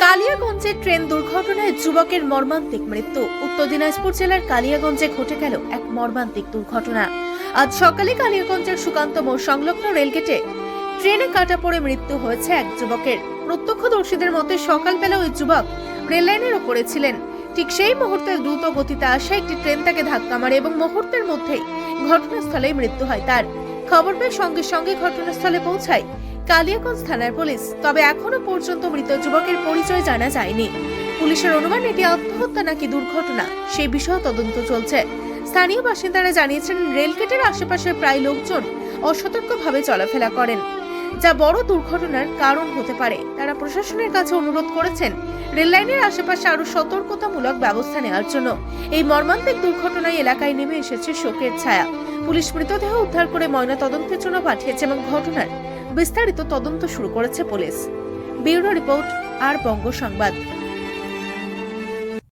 কালিয়াগঞ্জে train দুর্ঘটনায় যুবকের মর্মান্তিক মৃত্যু। উত্তর দিনাজপুর জেলার কালিয়াগঞ্জে ঘটে গেল এক মর্মান্তিক দুর্ঘটনা। আজ সকালে কালিয়াগঞ্জের সুকান্ত মোড় সংলগ্ন রেলগেটে ট্রেনে কাটা পড়ে মৃত্যু হয়েছে এক যুবকের। প্রত্যক্ষদর্শীদের মতে সকালবেলা ওই যুবক রেল লাইনের ওপরে ছিলেন। ঠিক সেই মুহূর্তে দ্রুত গতিতে আসা একটি ট্রেন তাকে ধাক্কা মারে এবং মুহূর্তের মধ্যেই ঘটনাস্থলেই মৃত্যু হয় তার। খবর পেয়ে সঙ্গে সঙ্গে ঘটনাস্থলে পৌঁছায় কালিয়াগঞ্জ থানার পুলিশ। তবে এখনো পর্যন্ত মৃত যুবকের পরিচয় জানা যায়নি। পুলিশের অনুমান এটি আত্মহত্যা নাকি দুর্ঘটনা সেই বিষয়ে তদন্ত চলছে। স্থানীয় বাসিন্দারা জানিয়েছেন রেলগেটের আশেপাশের প্রায় লোকজন অসতর্কভাবে চলাফেরা করেন, যা বড় দুর্ঘটনার কারণ হতে পারে। তারা প্রশাসনের কাছে অনুরোধ করেছেন রেল লাইনের আশেপাশে আরো সতর্কতামূলক ব্যবস্থা নেওয়ার জন্য। এই মর্মান্তিক দুর্ঘটনায় এলাকায় নেমে এসেছে শোকের ছায়া। পুলিশ মৃতদেহ উদ্ধার করে ময়না তদন্তের জন্য পাঠিয়েছে এবং ঘটনার বিস্তারিত তদন্ত শুরু করেছে পুলিশ। ব্যুরো রিপোর্ট আর বঙ্গ সংবাদ।